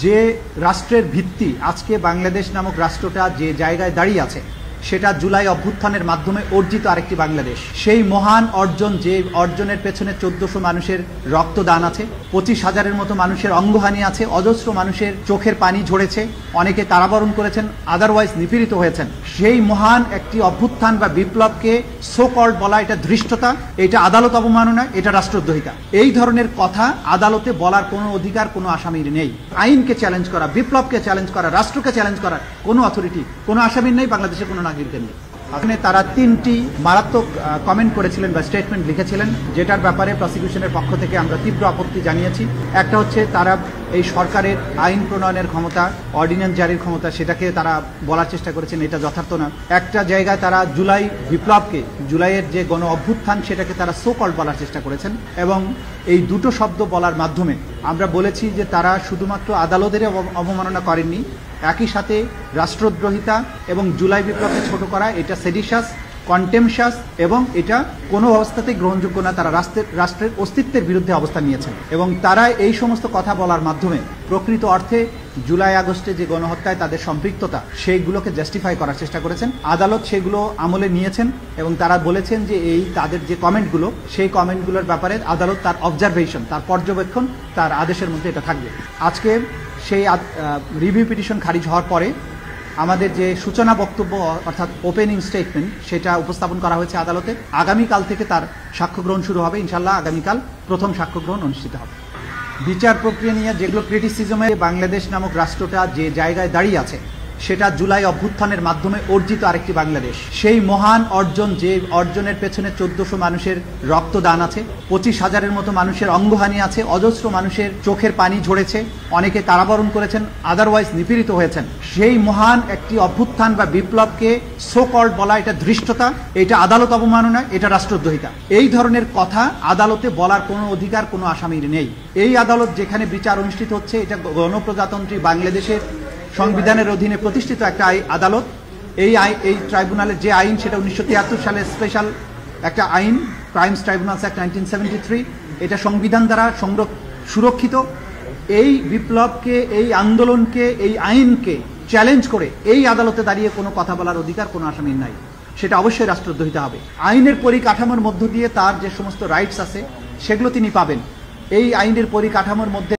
যে রাষ্ট্রের ভিত্তি আজকে বাংলাদেশ নামক রাষ্ট্রটা যে জায়গায় দাঁড়িয়ে আছে সেটা জুলাই অভ্যুত্থানের মাধ্যমে অর্জিত আরেকটি বাংলাদেশ। সেই মহান অর্জন, যে অর্জনের পেছনে 1400 মানুষের রক্তদান আছে, 25,000-এর মতো মানুষের অঙ্গহানি আছে, অজস্র মানুষের চোখের পানি ঝরেছে, অনেকে কারাবরণ করেছেন, আদারওয়াইজ নিপীড়িত হয়েছেন। সেই মহান একটি অভ্যুত্থান বা বিপ্লবকে সো কল্ড বলা এটা ধৃষ্টতা, এটা আদালত অবমাননা, এটা রাষ্ট্রদ্রোহিতা। এই ধরনের কথা আদালতে বলার কোনো অধিকার কোনো আসামির নেই। আইনকে চ্যালেঞ্জ করা, বিপ্লবকে চ্যালেঞ্জ করা, রাষ্ট্রকে চ্যালেঞ্জ করার কোনো অথরিটি কোনো আসামির নেই, বাংলাদেশের কোনো নাগরিকের নেই। এখানে তারা 3টি মারাত্মক কমেন্ট করেছিলেন বা স্টেটমেন্ট লিখেছিলেন, যেটার ব্যাপারে প্রসিকিউশনের পক্ষ থেকে আমরা তীব্র আপত্তি জানিয়েছি। একটা হচ্ছে তারা এই সরকারের আইন প্রণয়নের ক্ষমতা, অর্ডিন্যান্স জারির ক্ষমতা, সেটাকে তারা বলার চেষ্টা করেছেন, এটা যথার্থ না। একটা জায়গায় তারা জুলাই বিপ্লবকে, জুলাইয়ের যে গণ অভ্যুত্থান সেটাকে তারা সো কল্ড বলার চেষ্টা করেছেন, এবং এই দুটো শব্দ বলার মাধ্যমে আমরা বলেছি যে তারা শুধুমাত্র আদালতের অবমাননা করেননি, একই সাথে রাষ্ট্রদ্রোহিতা এবং জুলাই বিপ্লবকে ছোট করা, এটা সেডিশাস, কন্টেমশাস এবং এটা কোনো অবস্থাতেই গ্রহণযোগ্য না। তারা রাষ্ট্রের অস্তিত্বের বিরুদ্ধে অবস্থান নিয়েছেন এবং তারা এই সমস্ত কথা বলার মাধ্যমে প্রকৃত অর্থে জুলাই আগস্টে যে গণহত্যায় তাদের সম্পৃক্ততা সেইগুলোকে জাস্টিফাই করার চেষ্টা করেছেন। আদালত সেগুলো আমলে নিয়েছেন এবং তারা বলেছেন যে এই তাদের যে কমেন্টগুলো, সেই কমেন্টগুলোর ব্যাপারে আদালত তার অবজারভেশন, তার পর্যবেক্ষণ, তার আদেশের মধ্যে এটা থাকবে। আজকে সেই রিভিউ পিটিশন খারিজ হওয়ার পরে আমাদের যে সূচনা বক্তব্য অর্থাৎ ওপেনিং স্টেটমেন্ট সেটা উপস্থাপন করা হয়েছে আদালতে। আগামীকাল থেকে তার সাক্ষ্য গ্রহণ শুরু হবে। ইনশাল্লাহ আগামীকাল প্রথম সাক্ষ্য গ্রহণ অনুষ্ঠিত হবে। বিচার প্রক্রিয়া নিয়ে যেগুলো ক্রিটিসিজমে, বাংলাদেশ নামক রাষ্ট্রটা যে জায়গায় দাঁড়িয়ে আছে সেটা জুলাই অভ্যুত্থানের মাধ্যমে অর্জিত আরেকটি বাংলাদেশ। সেই মহান অর্জন, যে অর্জনের পেছনে 1400 মানুষের রক্তদান আছে, 25,000-এর মতো মানুষের অঙ্গহানি আছে, অজস্র মানুষের চোখের পানি ঝরেছে, অনেকে কারাবরণ করেছেন, আদারওয়াইজ নিপীড়িত হয়েছেন। সেই মহান একটি অভ্যুত্থান বা বিপ্লবকে সো কল্ড বলা এটা ধৃষ্টতা, এটা আদালত অবমাননা, এটা রাষ্ট্রদ্রোহিতা। এই ধরনের কথা আদালতে বলার কোনো অধিকার কোনো আসামির নেই। এই আদালত যেখানে বিচার অনুষ্ঠিত হচ্ছে, এটা গণপ্রজাতন্ত্রী বাংলাদেশের সংবিধানের অধীনে প্রতিষ্ঠিত একটা আদালত। এই ট্রাইব্যুনালের যে আইন, সেটা 1973 সালে স্পেশাল একটা আইন, ক্রাইমস ট্রাইব্যুনালস অ্যাক্ট 1973, এটা সংবিধান দ্বারা সুরক্ষিত। এই বিপ্লবকে, এই আন্দোলনকে, এই আইনকে চ্যালেঞ্জ করে এই আদালতে দাঁড়িয়ে কোনো কথা বলার অধিকার কোনো আসামির নাই, সেটা অবশ্যই রাষ্ট্রদ্রোহিতা হবে। আইনের পরিকাঠামোর মধ্য দিয়ে তার যে সমস্ত রাইটস আছে সেগুলো তিনি পাবেন। এই আইনের পরিকাঠামোর মধ্যে